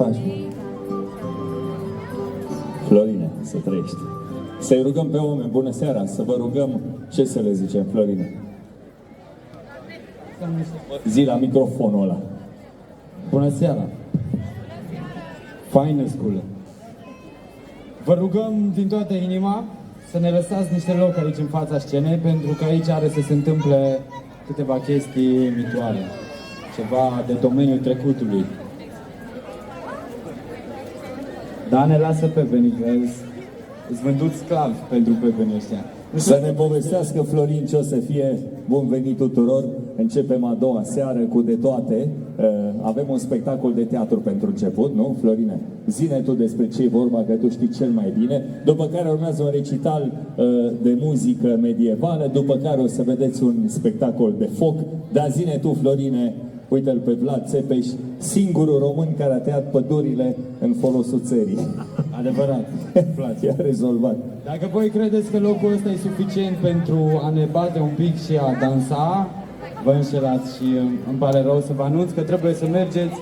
Faci. Florine, să trăiești. Să-i rugăm pe oameni, bună seara, să vă rugăm, ce să le zicem, Florine? Zi la microfonul ăla. Bună seara! Faină sculă! Vă rugăm din toată inima să ne lăsați niște loc aici în fața scenei, pentru că aici are să se întâmple câteva chestii mitoare. Ceva de domeniul trecutului. Da, ne lasă pepenii, că îți vândut sclavi pentru pepenii ăștia. Să ne povestească Florin ce o să fie. Bun venit tuturor. Începem a doua seară cu de toate. Avem un spectacol de teatru pentru început, nu, Florine? Zine tu despre ce e vorba, că tu știi cel mai bine. După care urmează un recital de muzică medievală, după care o să vedeți un spectacol de foc. Dar zine tu, Florine, uite-l pe Vlad Țepeș, singurul român care a tăiat pădurile în folosul țării. Adevărat, Vlad. I-a rezolvat. Dacă voi credeți că locul ăsta e suficient pentru a ne bate un pic și a dansa, vă înșelați și îmi pare rău să vă anunț că trebuie să mergeți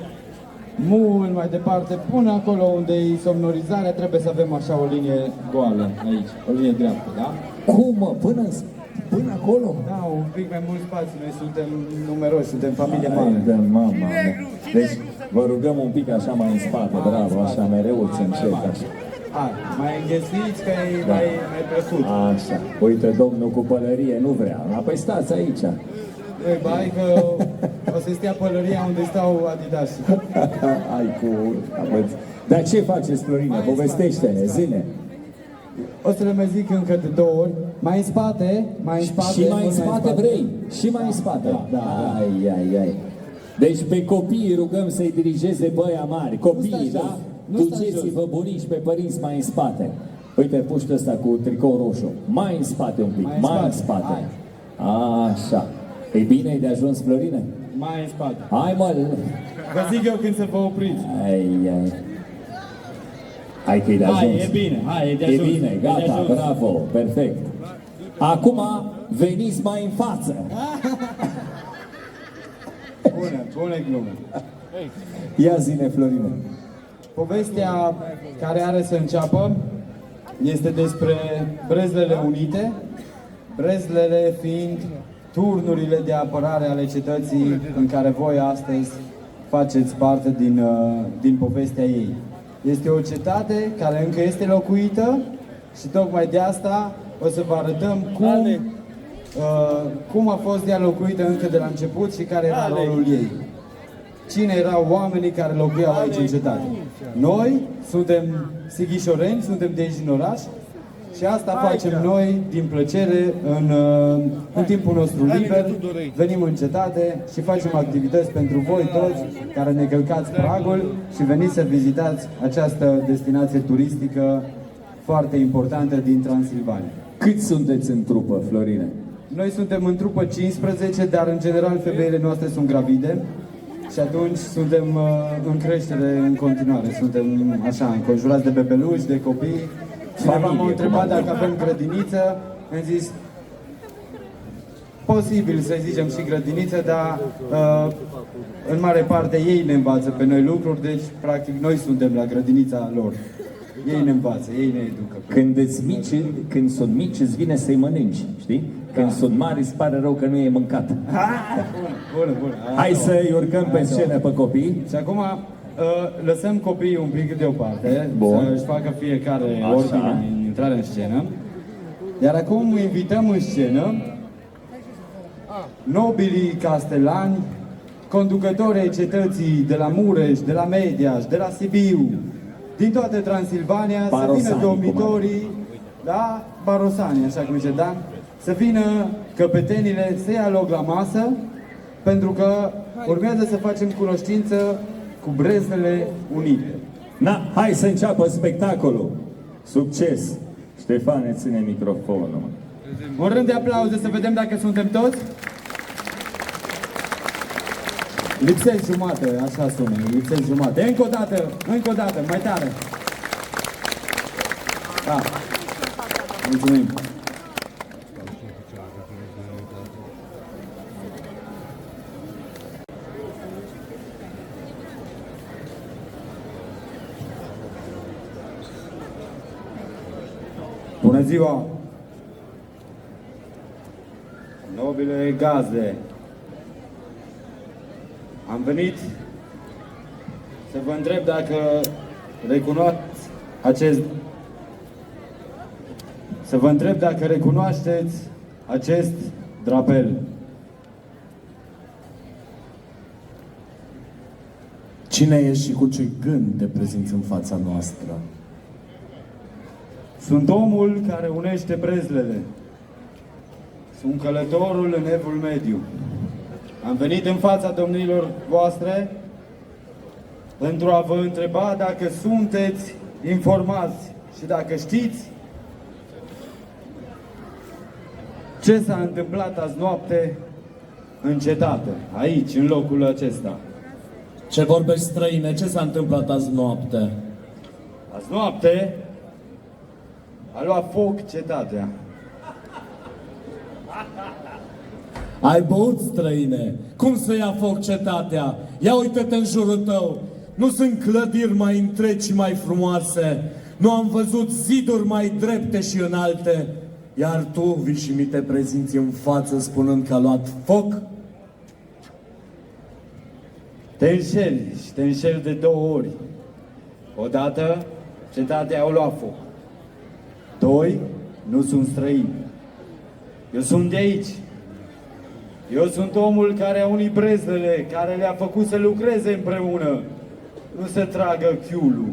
mult mai departe, până acolo unde e somnorizarea, trebuie să avem așa o linie goală aici, o linie dreaptă, da? Cum, mă? Până acolo? Da, un pic mai mult spațiu, noi suntem numeroși, suntem familie mare. De mama. Deci vă rugăm un pic așa mai în spate, bravo, așa mereu îți încerc așa. Hai, mai înghesuiți că e mai plăcut. Așa, uite domnul cu pălărie nu vrea. Apoi stați aici. Ei, bai că o să stea pălăria unde stau Adidas. Ai cu... Dar ce faceți, Florine? Povestește-ne, zine. O să le mai zic încă de 2 ori. Mai în spate, mai în spate. Și mai în spate vrei? Și mai în spate? Da. Ai. Deci pe copii rugăm să-i dirigeze pe aia mari. Copiii, da? Duceți-vă bunici pe părinți mai în spate. Uite, puști ăsta cu tricou roșu. Mai în spate un pic, mai în spate. Așa. E bine, e de ajuns, Florine? Mai în spate. Hai, mă! Vă zic eu când să vă opriți. Hai că e de ajuns. Hai, e bine, hai, e de ajuns. E bine, gata, bravo, perfect. Acum veniți mai în față. Bună glumă. Ia zine, Florine. Povestea care are să înceapă este despre Brezlele Unite, Brezlele fiind turnurile de apărare ale cetății în care voi astăzi faceți parte din povestea ei. Este o cetate care încă este locuită și tocmai de asta o să vă arătăm cum a fost ea locuită încă de la început și care era rolul ei. Cine erau oamenii care locuiau aici în cetate. Noi suntem sighișoreni, suntem de aici din oraș și asta facem noi din plăcere în timpul nostru liber. Venim în cetate și facem activități pentru voi toți care ne călcați pragul și veniți să vizitați această destinație turistică foarte importantă din Transilvania. Cât sunteți în trupă, Florine? Noi suntem în trupă 15, dar în general femeile noastre sunt gravide. Și atunci suntem în creștere în continuare. Suntem așa, înconjurați de bebeluși, de copii. Cineva m-a întrebat dacă avem grădiniță. Am zis, posibil să zicem și grădiniță, dar în mare parte ei ne învață pe noi lucruri, deci practic noi suntem la grădinița lor. Ei ne învață, ei ne educă. Când sunt mici, îți vine să-i mănânci, știi? Când sunt mari, îți pare rău că nu e mâncat. Bun. Hai să-i urcăm pe scenă pe copii. Și acum lăsăm copiii un pic deoparte, să-și facă fiecare ordine în intrare în scenă. Iar acum invităm în scenă nobilii castelani, conducătorii ai cetății de la Mureș, de la Mediaș, de la Sibiu, din toată Transilvania, să vină domnitorii, da? Barosani, așa cum zice, da? Să vină căpetenile să ia loc la masă, pentru că urmează să facem cunoștință cu Brezlele Unite. Hai să înceapă spectacolul. Succes! Ștefane, ține microfonul. Un rând de aplauze să vedem dacă suntem toți. Lipsesc jumate, așa sună, lipsesc jumate. Încă o dată, mai tare. Da. Mulțumim. Bună ziua! Nobile gazde, am venit să vă întreb dacă recunoașteți acest drapel. Cine ești și cu ce gând te prezinți în fața noastră? Sunt omul care unește brezlele. Sunt călătorul în Evul Mediu. Am venit în fața domnilor voastre pentru a vă întreba dacă sunteți informați și dacă știți ce s-a întâmplat azi noapte în cetate, aici, în locul acesta. Ce vorbești, străine? Ce s-a întâmplat azi noapte? Azi noapte a luat foc cetatea. Ai băut, străine? Cum să ia foc cetatea? Ia uite-te în jurul tău. Nu sunt clădiri mai întregi și mai frumoase. Nu am văzut ziduri mai drepte și înalte. Iar tu vii și mi te prezinți în față spunând că a luat foc? Te înșeli și te înșeli de două ori. Odată, cetatea a luat foc. Doi, nu sunt străini. Eu sunt de aici. Eu sunt omul care a unit brezlele, care le-a făcut să lucreze împreună. Nu să tragă chiulul,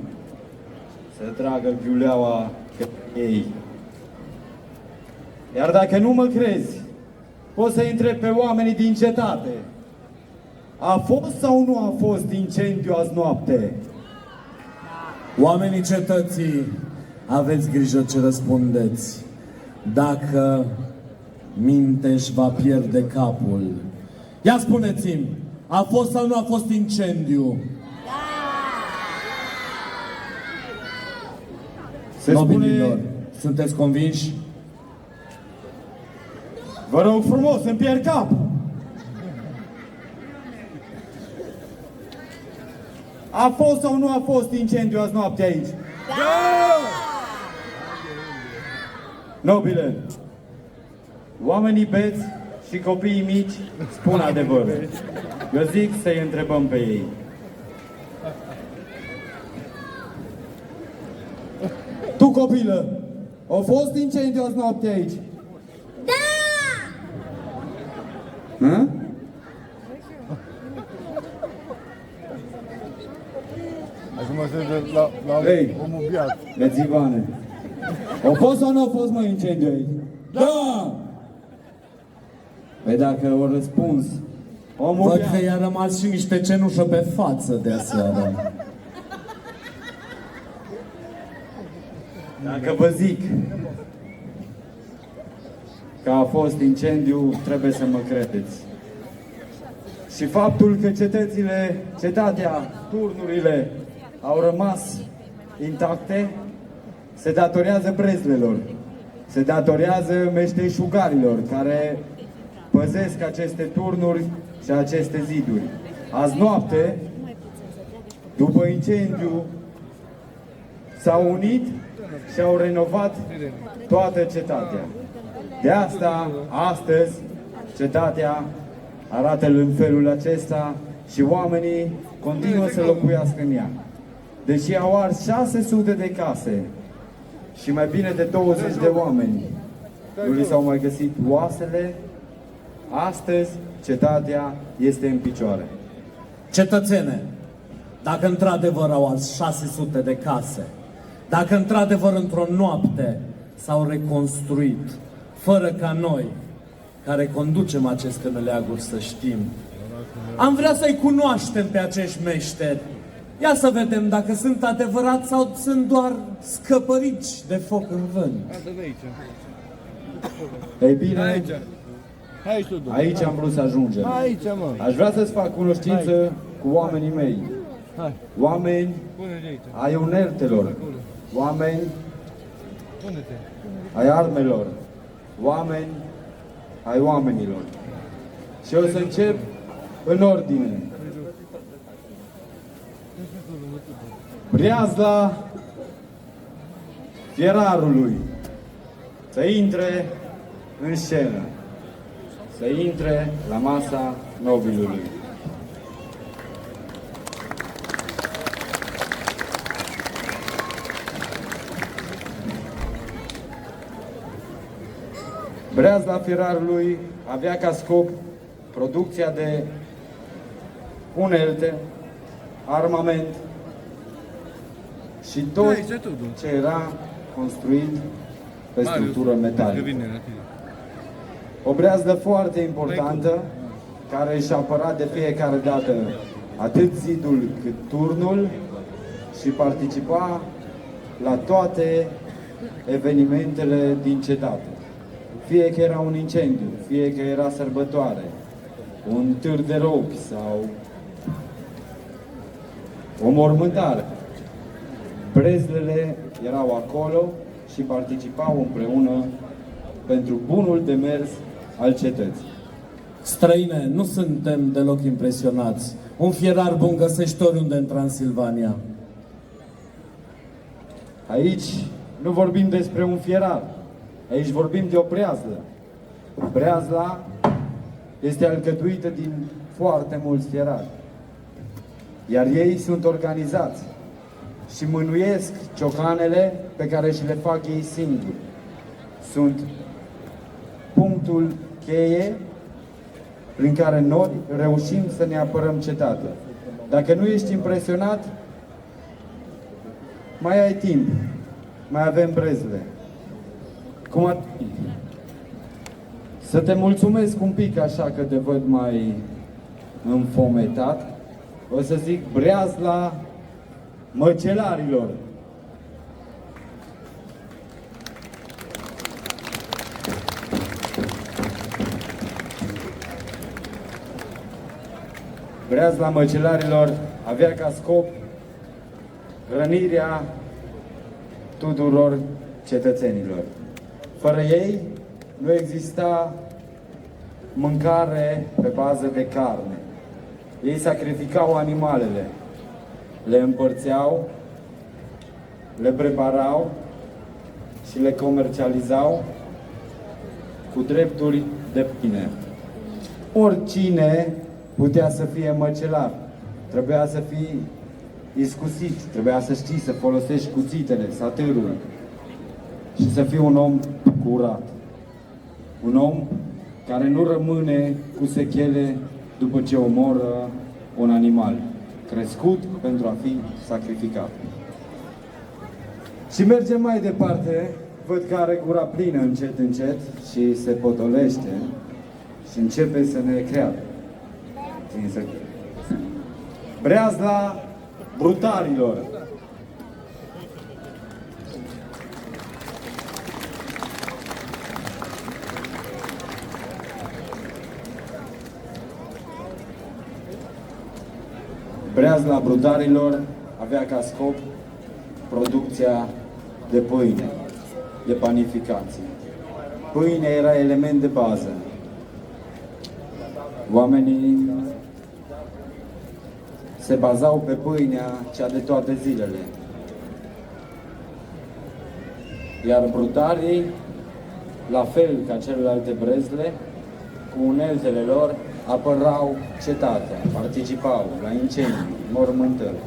să tragă chiuleaua ei. Iar dacă nu mă crezi, poți să întreb pe oamenii din cetate. A fost sau nu a fost incendiu azi noapte? Oamenii cetății, aveți grijă ce răspundeți. Dacă mintești, va pierde capul. Ia spuneți-mi, a fost sau nu a fost incendiu? Se Nobililor, spune... sunteți convinși? Vă rog frumos, îmi pierd cap! A fost sau nu a fost incendiu azi noapte aici? Da! Nobile, oamenii beți și copiii mici spun adevărul. Eu zic să-i întrebăm pe ei. Tu, copilă, a fost incendiu azi noapte aici? Da! Hă? Acum se la Ei, omul biat. Leți Ivane. A fost sau nu a fost, mă, incendiu aici? Da! Păi dacă au răspuns, omul Văd biat... că i-a rămas și niște cenușă pe față de aseară. Dacă vă zic că a fost incendiu, trebuie să mă credeți. Și faptul că cetatea, turnurile au rămas intacte, se datorează brezlelor, se datorează meșteșugarilor care păzesc aceste turnuri și aceste ziduri. Azi noapte, după incendiu, s-au unit și au renovat toată cetatea. De asta, astăzi, cetatea arată în felul acesta și oamenii continuă să locuiască în ea. Deși au ars 600 de case și mai bine de 20 de oameni nu li s-au mai găsit oasele, astăzi cetatea este în picioare. Cetățene, dacă într-adevăr au ars 600 de case, dacă într-adevăr într-o noapte s-au reconstruit, fără ca noi, care conducem aceste meleaguri, să știm, am vrea să-i cunoaștem pe acești meșteri. Ia să vedem dacă sunt adevărați sau sunt doar scăpărici de foc în vânt. Asta de aici. Ei bine, Hai tu, domnule. aici am vrut să ajungem. Aici, mă. Aș vrea să-ți fac cunoștință cu oamenii mei. Hai. Oameni Pune-te aici. ai unertelor, oameni Pune-te. ai armelor, oameni ai oamenilor. Și o să încep în ordine. Breazla fierarului, să intre în scenă, să intre la masa nobilului. Breazla Fierarului avea ca scop producția de unelte, armament și tot ce era construit pe structură metalică. O breazlă foarte importantă, care își apăra de fiecare dată atât zidul cât turnul și participa la toate evenimentele din cetate. Fie că era un incendiu, fie că era sărbătoare, un târg de robi sau o mormântare. Brezlele erau acolo și participau împreună pentru bunul demers al cetății. Străine, nu suntem deloc impresionați. Un fierar bun găsești oriunde în Transilvania. Aici nu vorbim despre un fierar, aici vorbim de o breazlă. Breazla este alcătuită din foarte mulți fierari, iar ei sunt organizați și mânuiesc ciocanele pe care și le fac ei singuri. Sunt punctul cheie prin care noi reușim să ne apărăm cetatea. Dacă nu ești impresionat, mai ai timp, mai avem brezle. Cum ar fi? Să te mulțumesc un pic așa că te văd mai înfometat. O să zic breazla măcelarilor. Breazla măcelarilor avea ca scop hrănirea tuturor cetățenilor. Fără ei nu exista mâncare pe bază de carne. Ei sacrificau animalele, le împărțeau, le preparau și le comercializau cu drepturi de pline. Oricine putea să fie măcelar, trebuia să fii iscusit, trebuia să știi să folosești cuțitele, satârul și să fii un om curat. Un om care nu rămâne cu sechele după ce omoră un animal crescut pentru a fi sacrificat. Și mergem mai departe, văd că are gura plină încet, încet și se potolește și începe să ne creadă. Breazla brutarilor. Breazla brutarilor avea ca scop producția de pâine, de panificație. Pâinea era element de bază. Oamenii se bazau pe pâinea cea de toate zilele. Iar brutarii, la fel ca celelalte brezle, cu uneltele lor, apărau cetatea, participau la incendii, mormântări,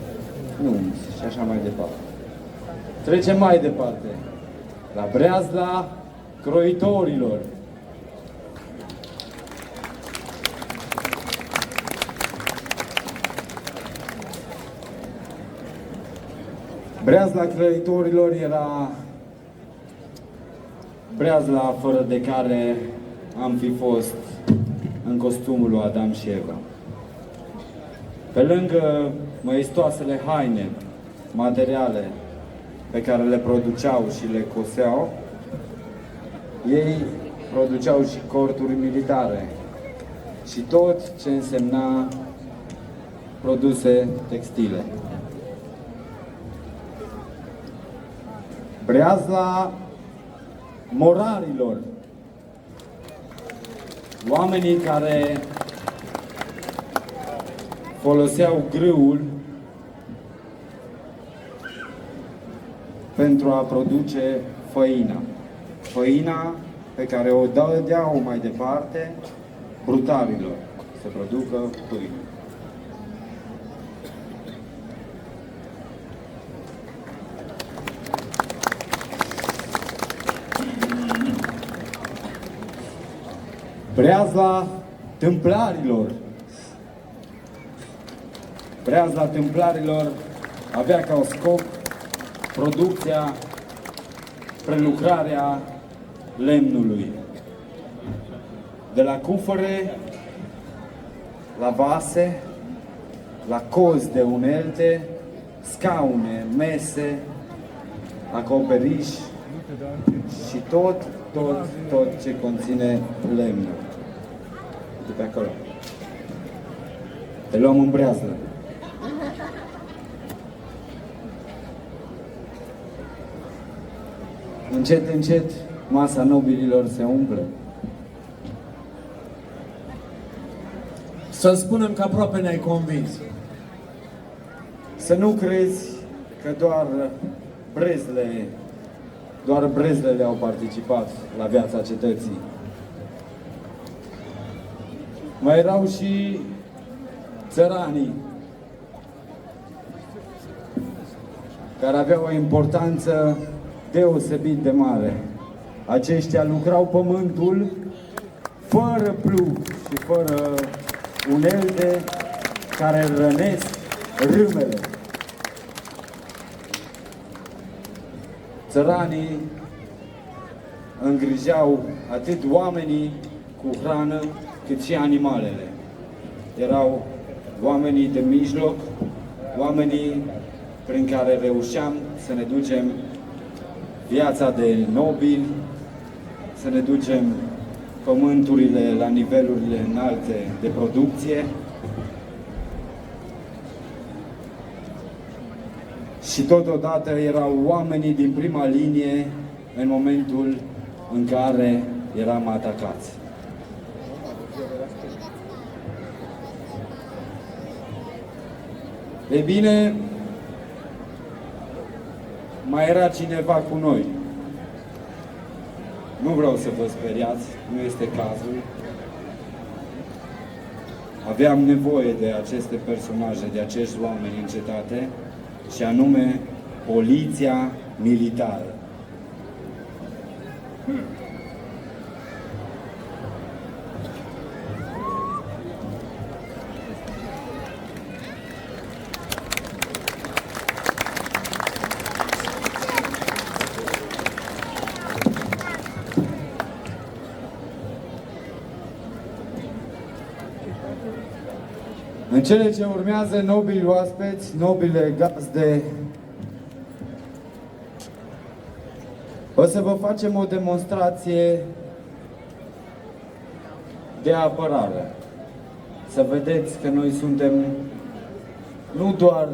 nunți și așa mai departe. Trecem mai departe, la breazla croitorilor. Breazla croitorilor era breazla fără de care am fi fost în costumul lui Adam și Eva. Pe lângă măiestoasele haine, materiale pe care le produceau și le coseau, ei produceau și corturi militare și tot ce însemna produse textile. Breazla morarilor. Oamenii care foloseau grâul pentru a produce făina. făina pe care o dădeau mai departe brutarilor să producă pâine. Breazla tâmplarilor. Breazla tâmplarilor avea ca scop producția, prelucrarea lemnului. De la cufăre, la vase, la cozi de unelte, scaune, mese, acoperiș și tot ce conține lemnul. De pe acolo. Te luăm în breazlă. Încet, încet, masa nobililor se umple. Să spunem că aproape ne-ai convins. Să nu crezi că doar brezlele au participat la viața cetății. Mai erau și țăranii, care aveau o importanță deosebit de mare. Aceștia lucrau pământul fără plug și fără unelte care rănesc râmele. Țăranii îngrijeau atât oamenii cu hrană, cât și animalele. Erau oamenii de mijloc, oamenii prin care reușeam să ne ducem viața de nobili, să ne ducem pământurile la nivelurile înalte de producție. Și totodată erau oamenii din prima linie în momentul în care eram atacați. E bine, mai era cineva cu noi. Nu vreau să vă speriați, nu este cazul. Aveam nevoie de aceste personaje, de acești oameni în cetate, și anume poliția militară. În cele ce urmează, nobili oaspeți, nobile gazde, o să vă facem o demonstrație de apărare. Să vedeți că noi suntem nu doar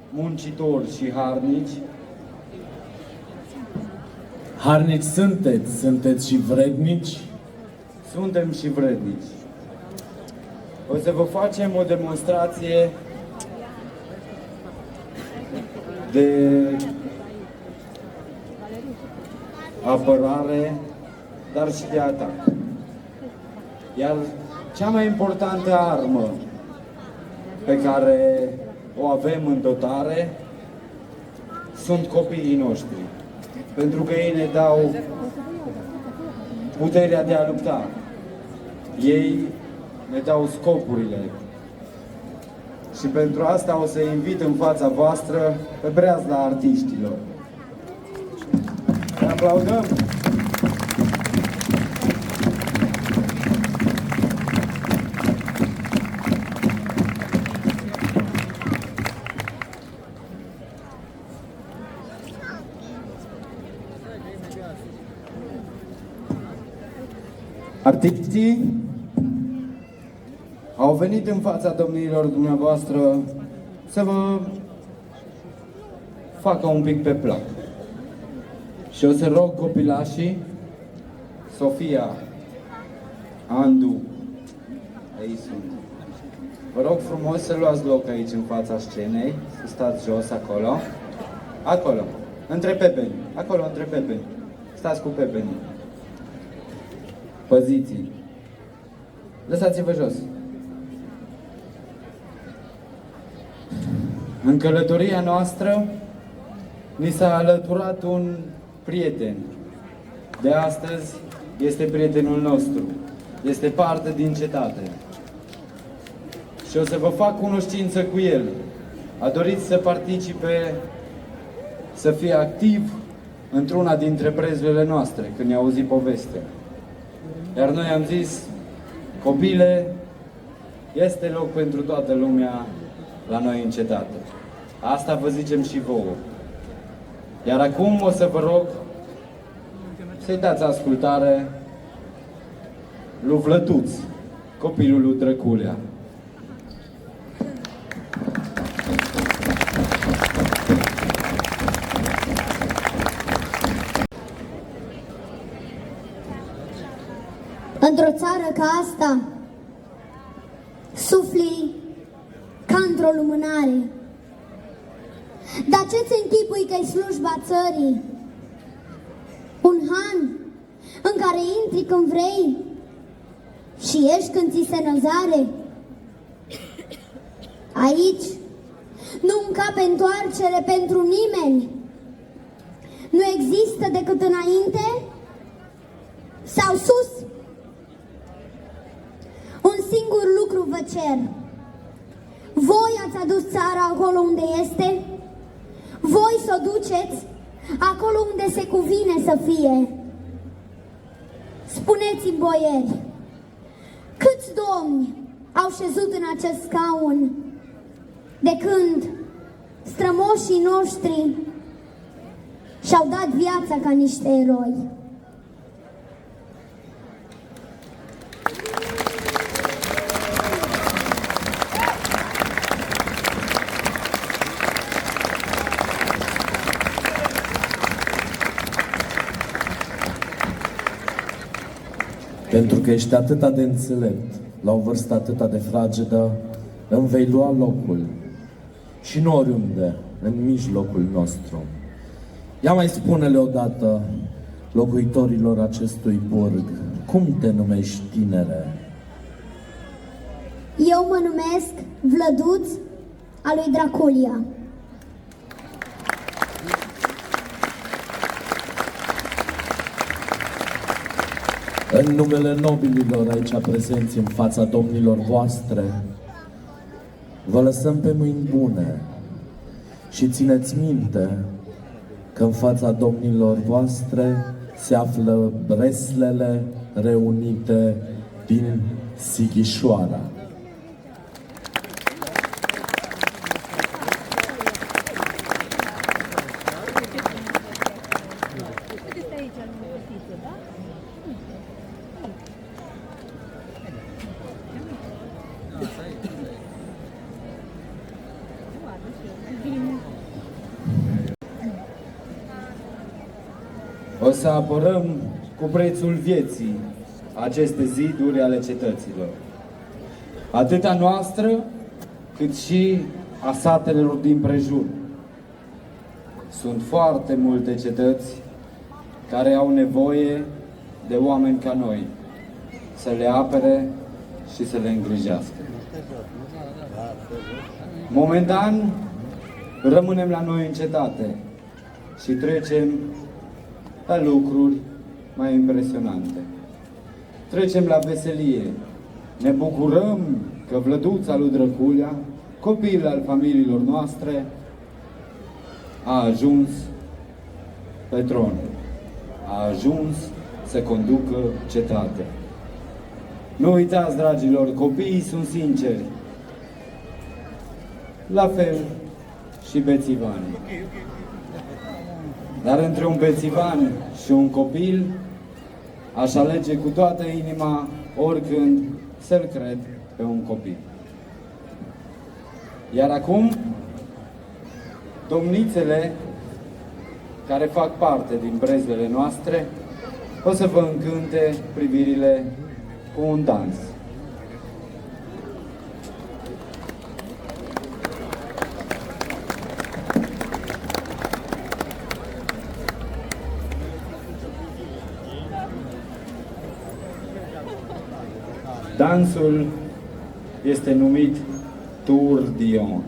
muncitori și harnici. Harnici sunteți și vrednici. Suntem și vrednici. O să vă facem o demonstrație de apărare, dar și de atac. Iar cea mai importantă armă pe care o avem în dotare sunt copiii noștri. Pentru că ei ne dau puterea de a lupta. Ei ne dau scopurile. Și pentru asta o să invit în fața voastră pe breazla artiștilor. Ne aplaudăm! Artiștii au venit în fața domnilor dumneavoastră să vă facă un pic pe plac. Și o să rog copilașii, Sofia, Andu, aici sunt. Vă rog frumos să luați loc aici în fața scenei, să stați jos acolo. Acolo, între pepeni, acolo între pepeni. Stați cu pepenii. poziții. Lăsați-vă jos. În călătoria noastră ni s-a alăturat un prieten. De astăzi este prietenul nostru. Este parte din cetate. Și o să vă fac cunoștință cu el. A dorit să participe, să fie activ într-una dintre brezlele noastre, când ne-a auzit povestea. Iar noi am zis, copile, este loc pentru toată lumea la noi în cetate. Asta vă zicem și vouă. Iar acum o să vă rog să-i dați ascultare lui Vlătuț, copilul lui Drăculea. Într-o țară ca asta, sufli ca într-o lumânare. Dar ce-ți închipui că-i slujba țării? Un han în care intri când vrei și ieși când ți se năzare? Aici nu încape întoarcere pentru nimeni. Nu există decât înainte sau sus. Un singur lucru vă cer. Voi ați adus țara acolo unde este. Voi să o duceți acolo unde se cuvine să fie. Spuneți-mi, boieri, câți domni au șezut în acest scaun de când strămoșii noștri și-au dat viața ca niște eroi? Pentru că ești atâta de înțelept, la o vârstă atâta de fragedă, îmi vei lua locul. Și nu oriunde, în mijlocul nostru. Ia mai spune-le odată locuitorilor acestui burg, cum te numești, tinere? Eu mă numesc Vlăduț al lui Draculia. În numele nobililor aici prezenți în fața domnilor voastre, vă lăsăm pe mâini bune și țineți minte că în fața domnilor voastre se află breslele reunite din Sighișoara. O să apărăm cu prețul vieții aceste ziduri ale cetăților. Atât a noastră, cât și a satelor din prejur. Sunt foarte multe cetăți care au nevoie de oameni ca noi, să le apere și să le îngrijească. Momentan, rămânem la noi în cetate și trecem la lucruri mai impresionante. Trecem la veselie. Ne bucurăm că Vlăduța lui Drăculea, copil al familiilor noastre, a ajuns pe tron. A ajuns să conducă cetatea. Nu uitați, dragilor, copiii sunt sinceri. La fel și bețivanii. Dar între un bețivan și un copil, aș alege cu toată inima, oricând, să-l cred pe un copil. Iar acum, domnițele care fac parte din brezlele noastre o să vă încânte privirile cu un dans. Dansul este numit Tourbillon.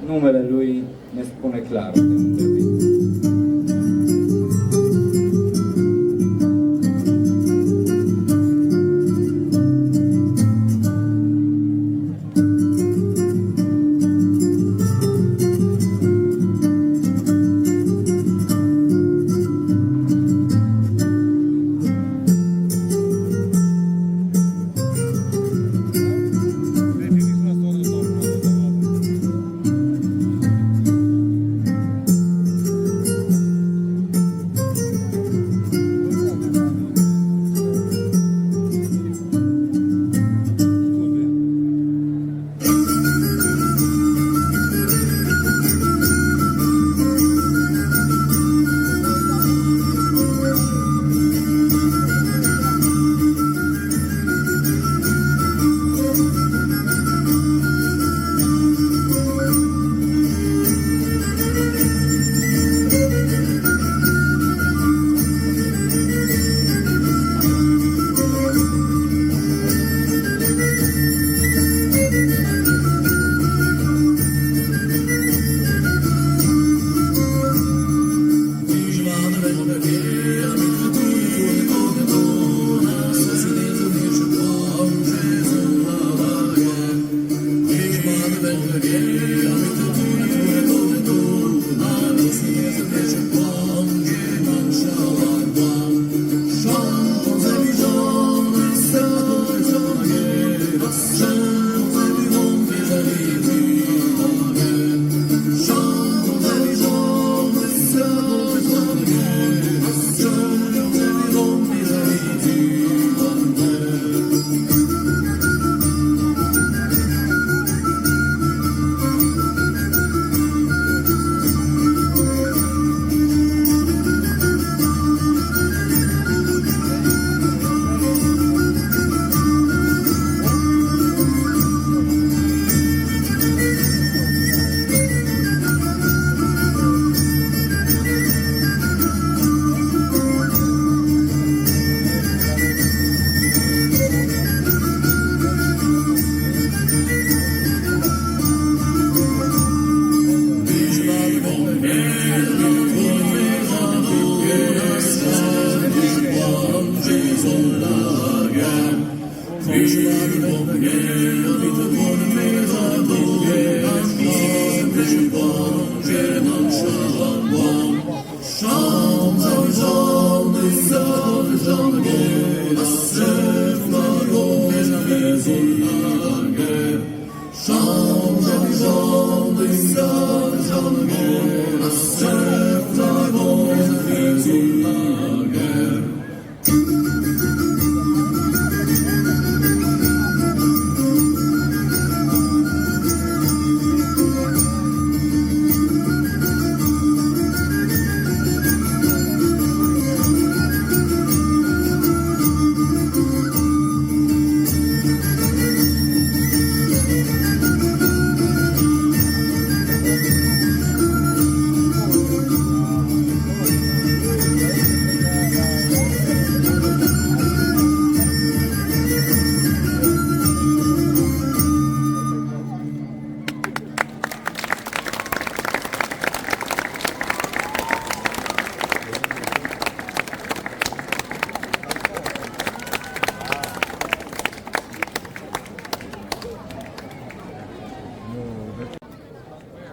Numele lui ne spune clar de unde vine.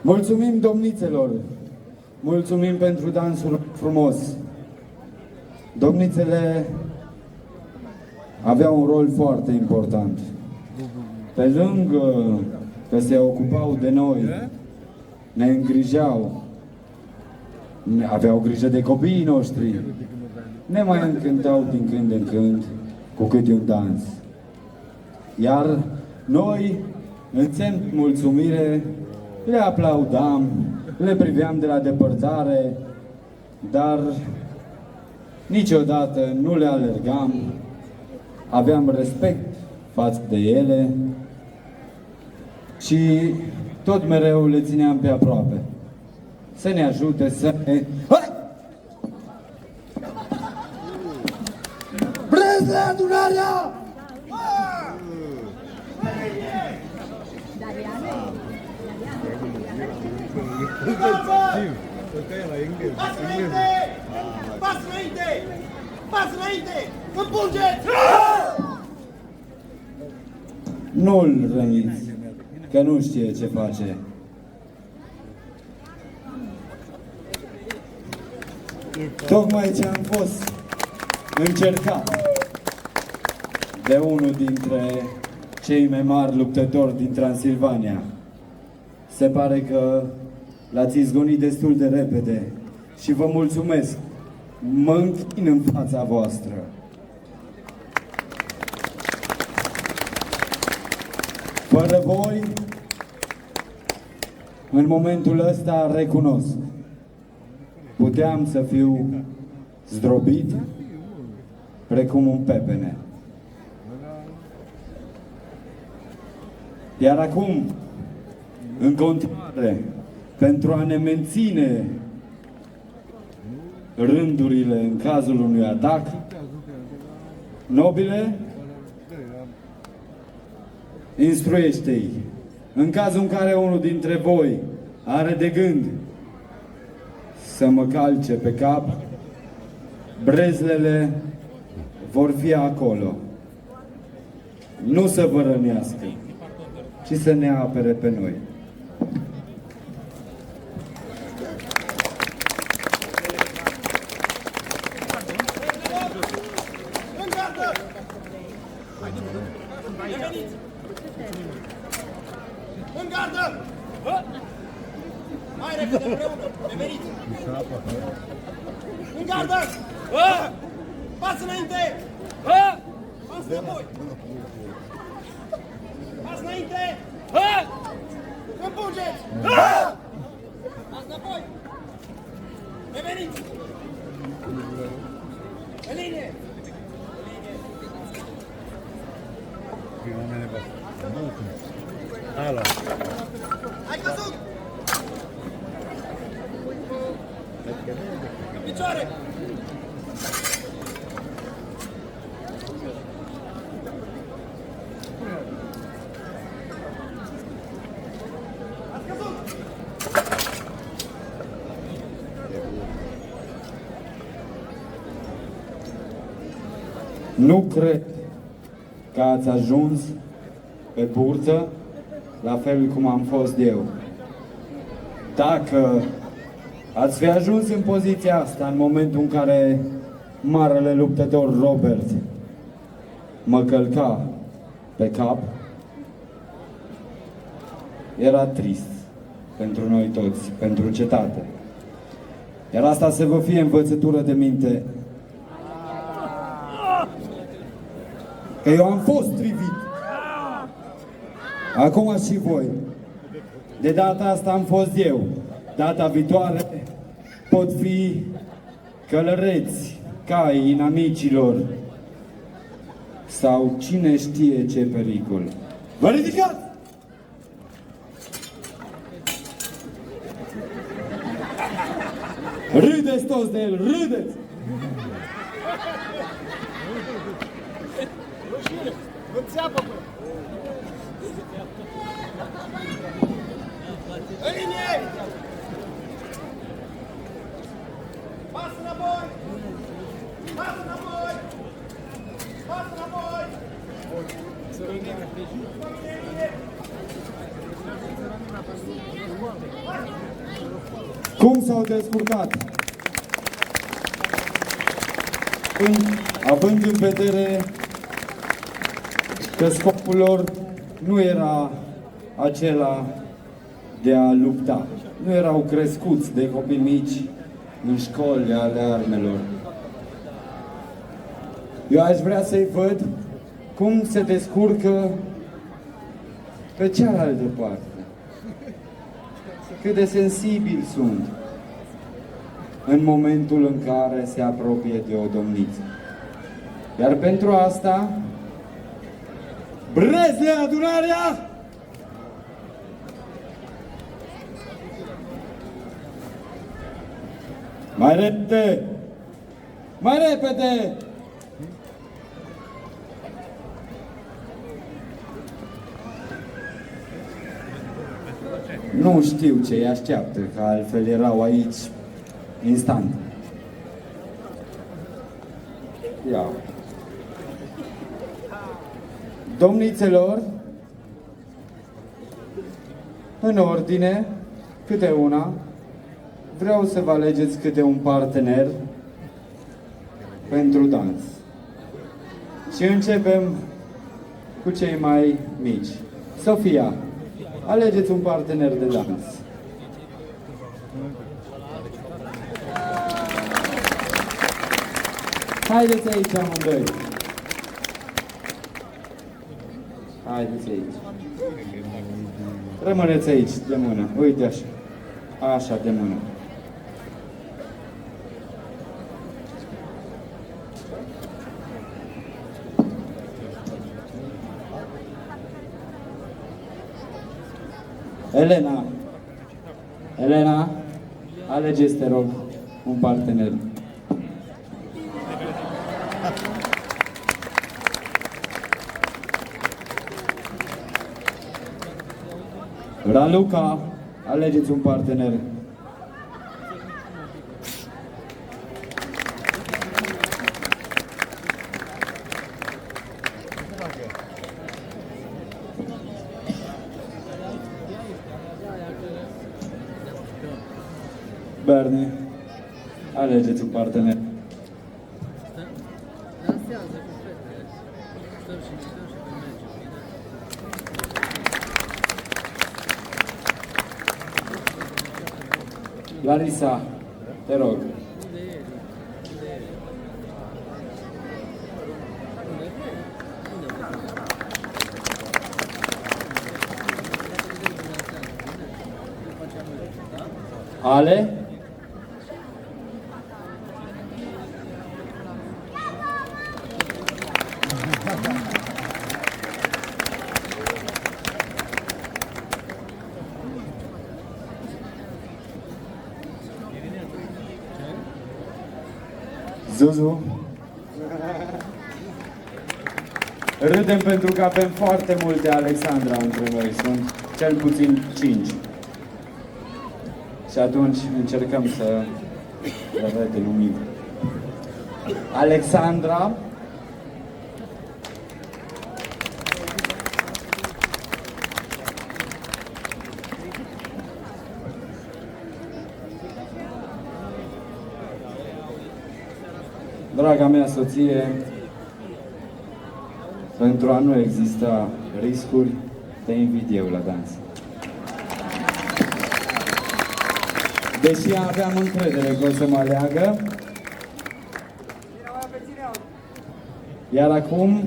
Mulțumim domnițelor, mulțumim pentru dansul frumos. Domnițele aveau un rol foarte important. Pe lângă că se ocupau de noi, ne îngrijeau, aveau grijă de copiii noștri, ne mai încântau din când în când cu câte un dans. Iar noi, în semn mulțumire, le aplaudam, le priveam de la depărtare, dar niciodată nu le alergam, aveam respect față de ele și tot mereu le țineam pe aproape. Să ne ajute să ne... Hai! Preț la adunarea Pas înainte! Pas înainte! Pas înainte! Împulgeți! Nu-l răniți, că nu știe ce face. Tocmai ce am fost încercat de unul dintre cei mai mari luptători din Transilvania. Se pare că l-ați izgonit destul de repede și vă mulțumesc. Mă închin în fața voastră. Fără voi, în momentul ăsta recunosc, puteam să fiu zdrobit precum un pepene. Iar acum, în continuare, pentru a ne menține rândurile în cazul unui atac, nobile, instruiește-i. În cazul în care unul dintre voi are de gând să mă calce pe cap, brezlele vor fi acolo. Nu să vă rănească, ci să ne apere pe noi. În gardă! Reveniți! În gardă! Mai repede, împreună! Reveniți! În gardă! Pas înainte! Pas înapoi! Pas înainte! Împulgeți! Pas înapoi! Reveniți! În linie! Ai căzut! În picioare! Ați căzut! Nu cred că ați ajuns pe burtă la fel cum am fost eu. Dacă ați fi ajuns în poziția asta în momentul în care marele luptător Robert mă călca pe cap, era trist pentru noi toți, pentru cetate. Iar asta să vă fie învățătură de minte, că eu am fost trivit. Acum și voi. De data asta am fost eu. Data viitoare pot fi călăreți, cai inamicilor sau cine știe ce pericol. Vă ridicați! Râdeți toți de el, râdeți! În linie! Pas înapoi! Pas înapoi! Pas înapoi! Cum s-au descurcat? Având în vedere că scopul lor nu era acela de a lupta. Nu erau crescuți de copii mici în școli ale armelor. Eu aș vrea să-i văd cum se descurcă pe cealaltă parte. Cât de sensibili sunt în momentul în care se apropie de o domniță. Iar pentru asta, brezle adunarea! Mai repede! Mai repede! Nu știu ce îi așteaptă, că altfel erau aici instant. Ia. Domnițelor, în ordine, câte una, vreau să vă alegeți câte un partener pentru dans. Și începem cu cei mai mici. Sofia, alegeți un partener de dans. Haideți aici amândoi. Haideți aici. Rămâneți aici, de mână. Uite așa. Așa, de mână. Elena. Elena, alegeți, te rog, un partener. Raluca, alegeți un partener. Bernie, alegeți un partener. Larisa, te rog. Ale? Zuzu. Râdem pentru că avem foarte multe Alexandra între noi. Sunt cel puțin 5. Și atunci încercăm să le vedem un mic. Alexandra. Draga mea soție, pentru a nu exista riscuri, te invit eu la dans. Deși aveam încredere că o să mă aleagă, iar acum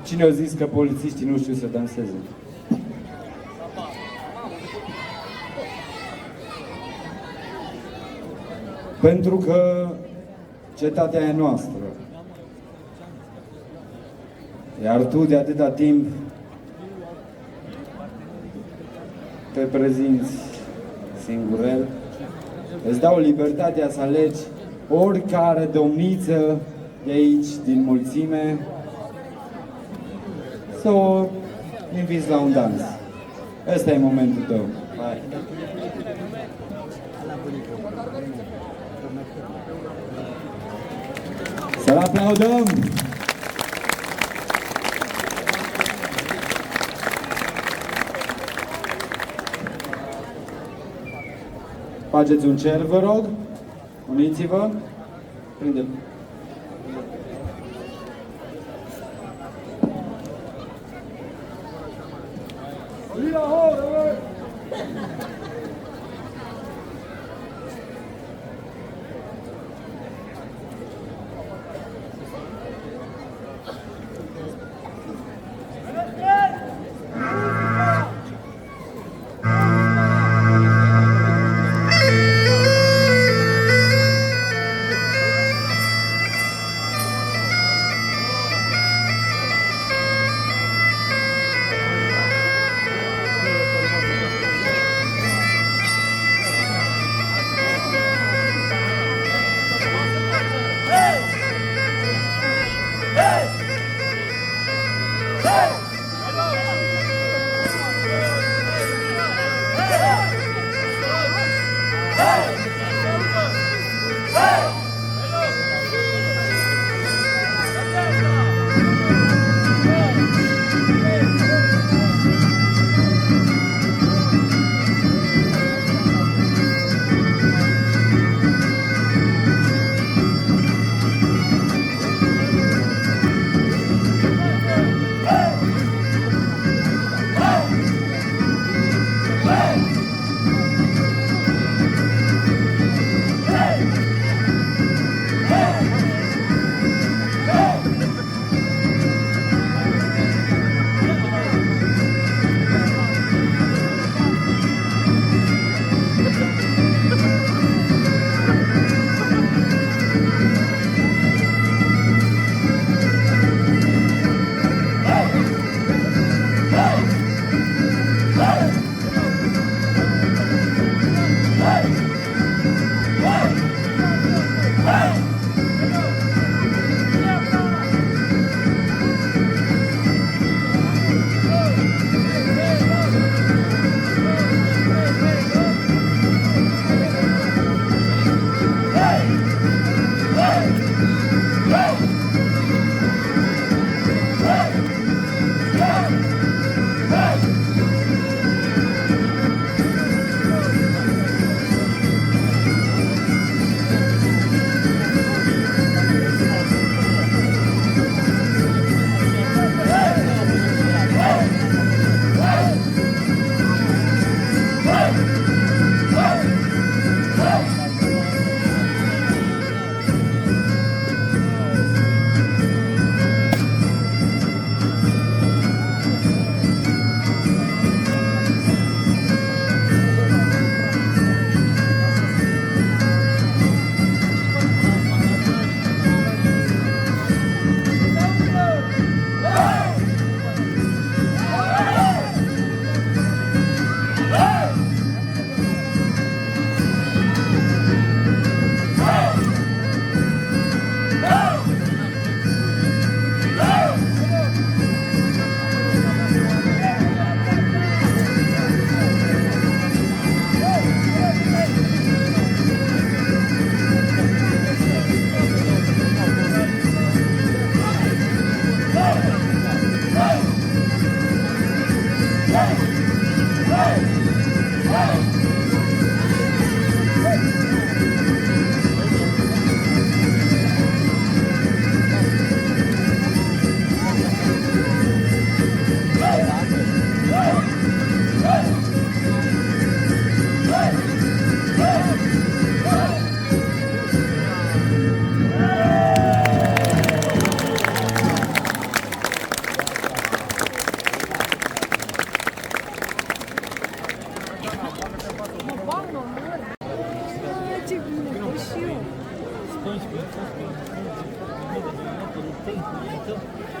cine a zis că polițiștii nu știu să danseze? Pentru că cetatea e noastră. Iar tu de atâta timp te prezinți singurel. Îți dau libertatea să alegi oricare domniță de aici, din mulțime, să o inviți la un dans. Ăsta e momentul tău. Hai! Să-l aplaudăm! Faceți un cer, vă rog. Uniți-vă. Prinde.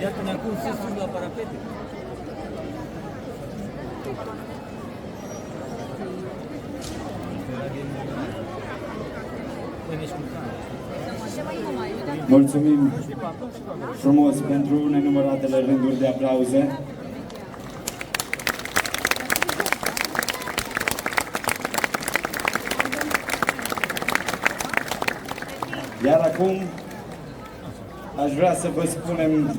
Iată-ne acum sus la parapete. Mulțumim frumos pentru nenumăratele rânduri de aplauze. Iar acum aș vrea să vă spunem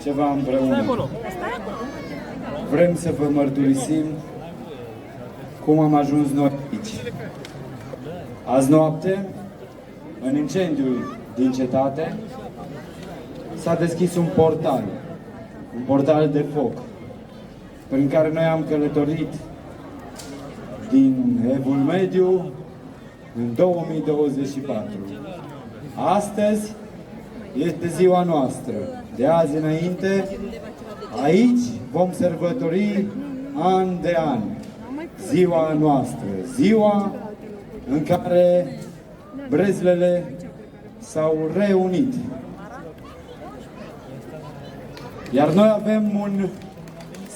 ceva împreună. Vrem să vă mărturisim cum am ajuns noi aici. Azi noapte, în incendiul din cetate, s-a deschis un portal de foc, prin care noi am călătorit din Evul Mediu în 2024. Astăzi este ziua noastră. De azi înainte, aici vom sărbători an de an ziua noastră, ziua în care brezlele s-au reunit. Iar noi avem un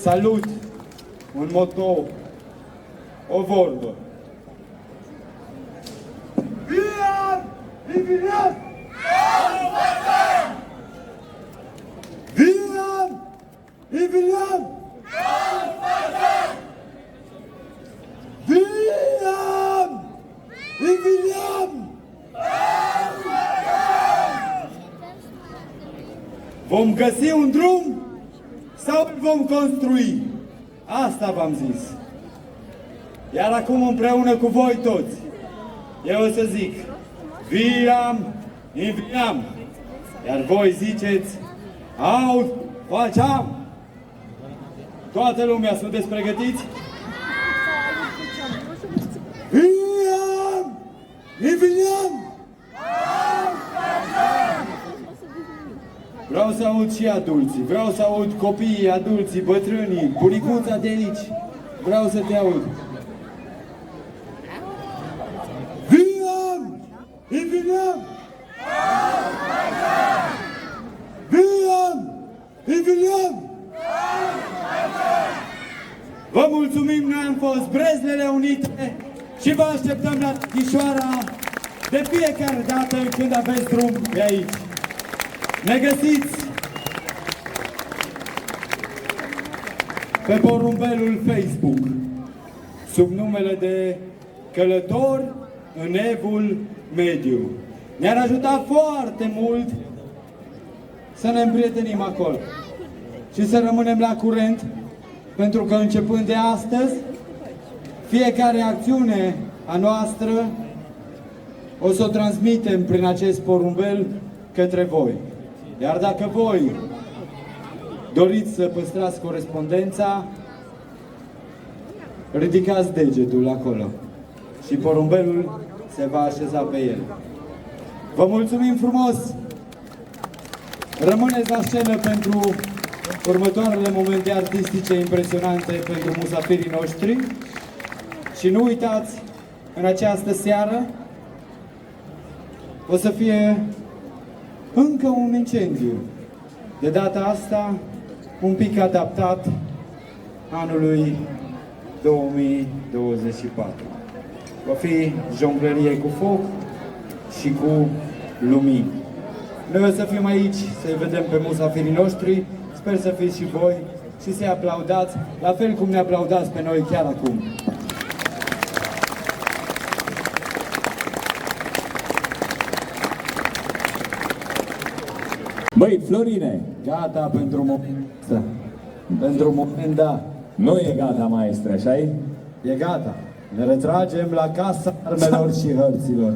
salut, un moto, o vorbă. Viam! Viam! Viam! Viam! Viam! Viam! Vom găsi un drum sau îl vom construi? Asta v-am zis. Iar acum împreună cu voi toți, eu o să zic, viam, inviam. Iar voi ziceți, au, faceam. Toată lumea, sunteți pregătiți? Viam, inviam. Vreau să aud și adulții, vreau să aud copiii, adulții, bătrânii, bunicuța de aici. Vreau să te aud. Viam! Inviam! Viam! Inviam! Vă mulțumim, noi am fost Brezlele Unite și vă așteptăm la Timișoara de fiecare dată când aveți drum pe aici. Ne găsiți pe porumbelul Facebook sub numele de Călător în Evul Mediu. Ne-ar ajuta foarte mult să ne împrietenim acolo și să rămânem la curent, pentru că începând de astăzi, fiecare acțiune a noastră o să o transmitem prin acest porumbel către voi. Iar dacă voi doriți să păstrați corespondența, ridicați degetul acolo și porumbelul se va așeza pe el. Vă mulțumim frumos! Rămâneți la scenă pentru următoarele momente artistice impresionante pentru musafirii noștri și nu uitați, în această seară o să fie încă un incendiu. De data asta, un pic adaptat anului 2024. Va fi jonglerie cu foc și cu lumini. Noi o să fim aici să-i vedem pe musafirii noștri. Sper să fiți și voi și să-i aplaudați, la fel cum ne aplaudați pe noi chiar acum. Băi, Florine, Gata pentru moment. Pentru moment, da. nu e gata, maestre, așa-i? E gata. Ne retragem la Casa Armelor și Hărților.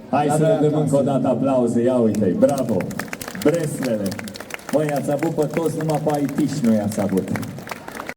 Hai La să noi le dăm acasă. încă o dată aplauze, ia uite-i, bravo! Breslele! Băi, ați avut pe toți, numai pe aitiși nu i-ați avut.